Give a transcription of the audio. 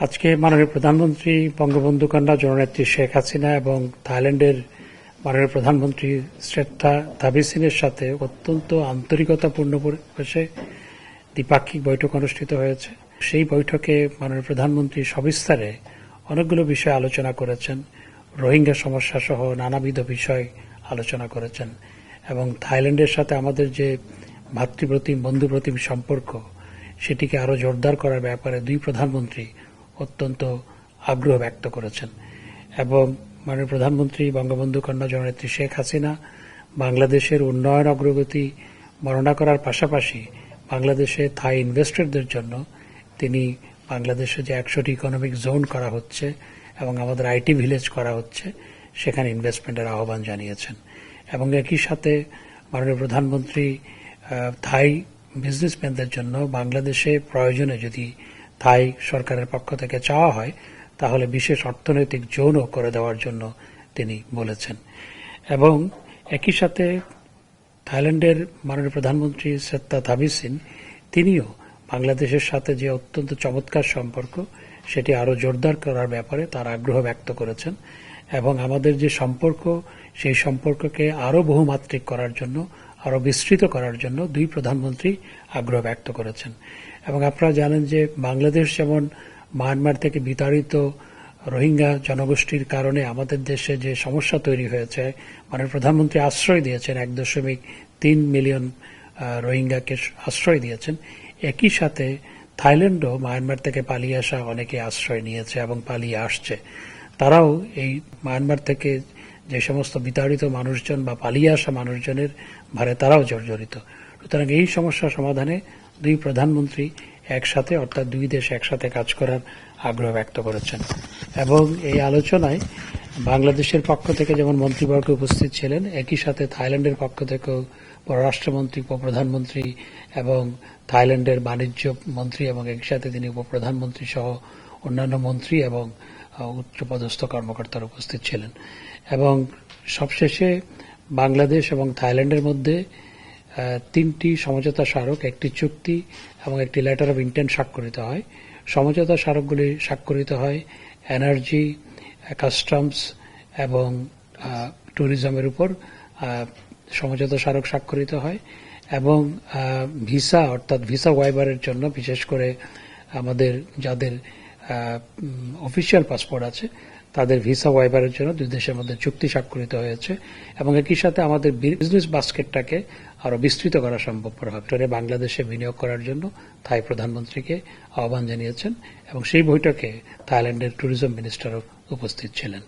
আজকে মাননীয় প্রধানমন্ত্রী বঙ্গবন্ধু কন্যা জননেত্রী শেখ হাসিনা এবং থাইল্যান্ডের মাননীয় প্রধানমন্ত্রী শ্রেষ্ঠা থাবিসিনের সাথে অত্যন্ত আন্তরিকতাপূর্ণ পরিবেশে দ্বিপাক্ষিক বৈঠক অনুষ্ঠিত হয়েছে। সেই বৈঠকে মাননীয় প্রধানমন্ত্রী সবিস্তারে অনেকগুলো বিষয় আলোচনা করেছেন, রোহিঙ্গা সমস্যা সহ নানাবিধ বিষয় আলোচনা করেছেন এবং থাইল্যান্ডের সাথে আমাদের যে ভাতৃপ্রতিম বন্ধুপ্রতিম সম্পর্ক সেটিকে আরও জোরদার করার ব্যাপারে দুই প্রধানমন্ত্রী অত্যন্ত আগ্রহ ব্যক্ত করেছেন এবং মাননীয় প্রধানমন্ত্রী বঙ্গবন্ধু কন্যা জননেত্রী শেখ হাসিনা বাংলাদেশের উন্নয়ন অগ্রগতি বর্ণনা করার পাশাপাশি বাংলাদেশে থাই ইনভেস্টরদের জন্য তিনি বাংলাদেশে যে 100টি ইকোনমিক জোন করা হচ্ছে এবং আমাদের আইটি ভিলেজ করা হচ্ছে সেখানে ইনভেস্টমেন্টের আহ্বান জানিয়েছেন এবং একই সাথে মাননীয় প্রধানমন্ত্রী থাই বিজনেসম্যানদের জন্য বাংলাদেশে প্রয়োজনে যদি থাই সরকারের পক্ষ থেকে চাওয়া হয় তাহলে বিশেষ অর্থনৈতিক জোনও করে দেওয়ার জন্য তিনি বলেছেন এবং একই সাথে থাইল্যান্ডের মাননীয় প্রধানমন্ত্রী শ্রেষ্ঠা থাবিসিন তিনিও বাংলাদেশের সাথে যে অত্যন্ত চমৎকার সম্পর্ক সেটি আরও জোরদার করার ব্যাপারে তার আগ্রহ ব্যক্ত করেছেন এবং আমাদের যে সম্পর্ক সেই সম্পর্ককে আরও বহুমাত্রিক করার জন্য আরও বিস্তৃত করার জন্য দুই প্রধানমন্ত্রী আগ্রহ ব্যক্ত করেছেন এবং আপনারা জানেন যে বাংলাদেশ যেমন মায়ানমার থেকে বিতাড়িত রোহিঙ্গা জনগোষ্ঠীর কারণে আমাদের দেশে যে সমস্যা তৈরি হয়েছে, মাননীয় প্রধানমন্ত্রী আশ্রয় দিয়েছেন 1.3 মিলিয়ন রোহিঙ্গাকে আশ্রয় দিয়েছেন। একই সাথে থাইল্যান্ডও মায়ানমার থেকে পালিয়ে আসা অনেকে আশ্রয় নিয়েছে এবং পালিয়ে আসছে। তারাও এই মায়ানমার থেকে যে সমস্ত বিতাড়িত মানুষজন বা পালিয়ে আসা মানুষজনের ভারে তারাও জর্জরিত। সুতরাং এই সমস্যা সমাধানে দুই প্রধানমন্ত্রী একসাথে অর্থাৎ দুই দেশ একসাথে কাজ করার আগ্রহ ব্যক্ত করেছেন এবং এই আলোচনায় বাংলাদেশের পক্ষ থেকে যেমন মন্ত্রীবর্গ উপস্থিত ছিলেন, একই সাথে থাইল্যান্ডের পক্ষ থেকেও পররাষ্ট্রমন্ত্রী, উপপ্রধানমন্ত্রী এবং থাইল্যান্ডের বাণিজ্য মন্ত্রী এবং একই সাথে তিনি উপপ্রধানমন্ত্রী সহ অন্যান্য মন্ত্রী এবং উচ্চপদস্থ কর্মকর্তারা উপস্থিত ছিলেন এবং সবশেষে বাংলাদেশ এবং থাইল্যান্ডের মধ্যে 3টি সমঝোতা স্মারক, একটি চুক্তি এবং একটি লেটার অব ইন্টেন্ট স্বাক্ষরিত হয়। সমঝোতা স্মারকগুলি স্বাক্ষরিত হয় এনার্জি, কাস্টমস এবং ট্যুরিজমের উপর সমঝোতা স্মারক স্বাক্ষরিত হয় এবং ভিসা অর্থাৎ ভিসা ওয়াইভারের জন্য বিশেষ করে আমাদের যাদের অফিসিয়াল পাসপোর্ট আছে তাদের ভিসা ওয়াইভারের জন্য দুই দেশের মধ্যে চুক্তি স্বাক্ষরিত হয়েছে এবং একই সাথে আমাদের বিজনেস বাস্কেটটাকে আরো বিস্তৃত করা সম্ভবপর হবে। বাংলাদেশে বিনিয়োগ করার জন্য থাই প্রধানমন্ত্রীকে আহ্বান জানিয়েছেন এবং সেই বৈঠকে থাইল্যান্ডের ট্যুরিজম মিনিস্টারও উপস্থিত ছিলেন।